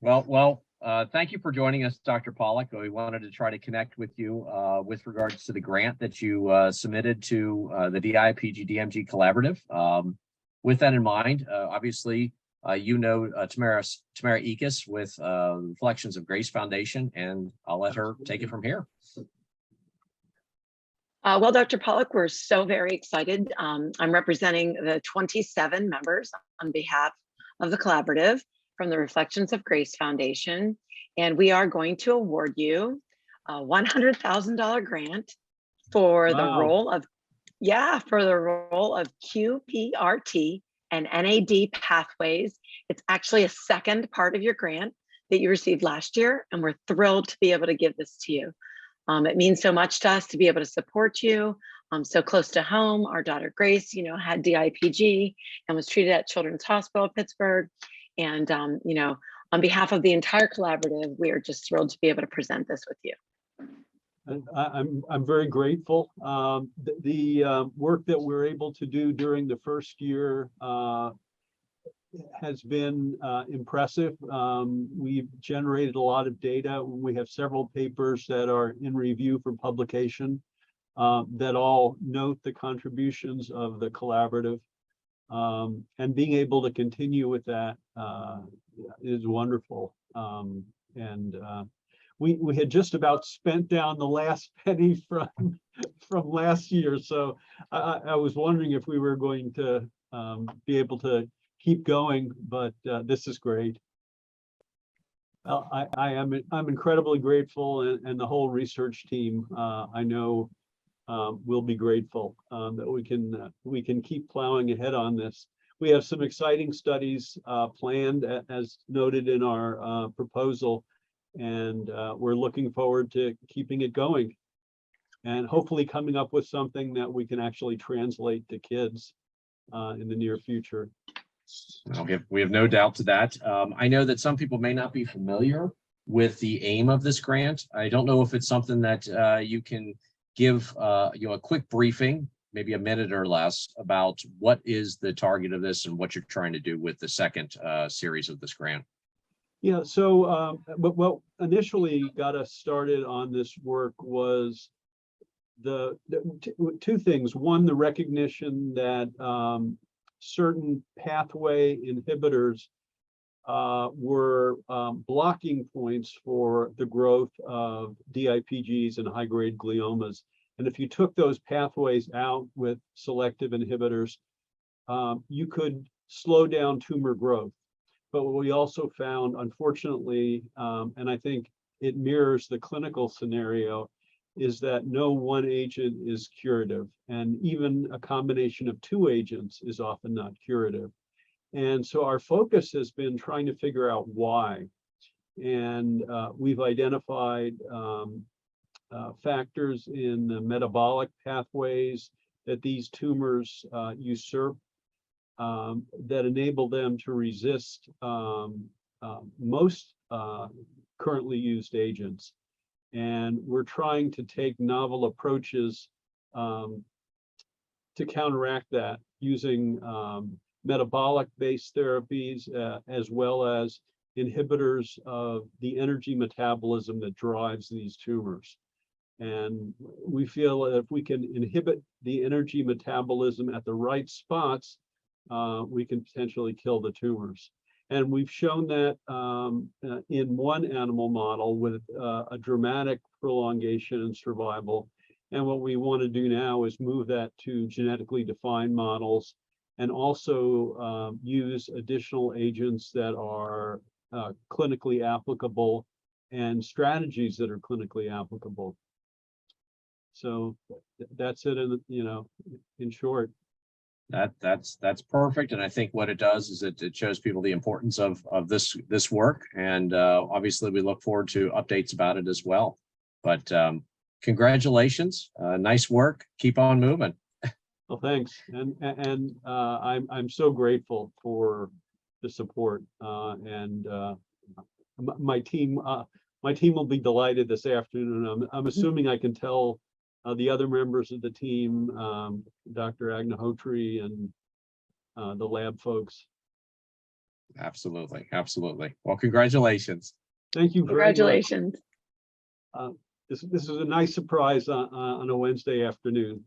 Thank you for joining us, Dr. Pollack. We wanted to try to connect with you with regards to the grant that you submitted to the DIPG DMG Collaborative. With that in mind, obviously, Tamara Ekus with Reflections of Grace Foundation, and I'll let her take it from here. Well, Dr. Pollack, we're so very excited. I'm representing the 27 members on behalf of the collaborative from the Reflections of Grace Foundation, and we are going to award you a $100,000 grant for the role of QPRT and NAD pathways. It's actually a second part of your grant that you received last year, and we're thrilled to be able to give this to you. It means so much to us to be able to support you so close to home. Our daughter Grace, had DIPG and was treated at Children's Hospital Pittsburgh. And, on behalf of the entire collaborative, we are just thrilled to be able to present this with you. And I'm very grateful. The work that we're able to do during the first year has been impressive. We've generated a lot of data. We have several papers that are in review for publication that all note the contributions of the collaborative. And being able to continue with that is wonderful. We had just about spent down the last penny from last year, so I was wondering if we were going to be able to keep going, but this is great. I'm incredibly grateful, and the whole research team I know will be grateful that we can keep plowing ahead on this. We have some exciting studies planned, as noted in our proposal, and we're looking forward to keeping it going and hopefully coming up with something that we can actually translate to kids in the near future. We have no doubt to that. I know that some people may not be familiar with the aim of this grant. I don't know if it's something that you can give a quick briefing, maybe a minute or less, about what is the target of this and what you're trying to do with the second series of this grant. Yeah, so but what initially got us started on this work was the two things. One, the recognition that certain pathway inhibitors were blocking points for the growth of DIPGs and high-grade gliomas. And if you took those pathways out with selective inhibitors, you could slow down tumor growth. But what we also found, unfortunately, and I think it mirrors the clinical scenario, is that no one agent is curative, and even a combination of two agents is often not curative. And so our focus has been trying to figure out why. And we've identified factors in the metabolic pathways that these tumors usurp that enable them to resist most currently used agents. And we're trying to take novel approaches to counteract that using metabolic-based therapies as well as inhibitors of the energy metabolism that drives these tumors. And we feel that if we can inhibit the energy metabolism at the right spots, we can potentially kill the tumors. And we've shown that in one animal model with a dramatic prolongation in survival. And what we want to do now is move that to genetically defined models and also use additional agents that are clinically applicable and strategies that are clinically applicable. So that's it in short. That's perfect, and I think what it does is it shows people the importance of this work, and obviously we look forward to updates about it as well. But congratulations, nice work, keep on moving. Well, thanks, and I'm so grateful for the support, and my team will be delighted this afternoon. I'm assuming I can tell the other members of the team, Dr. Agnihotri and the lab folks. Absolutely, absolutely. Well, congratulations. Thank you very much. Congratulations. This is a nice surprise on a Wednesday afternoon.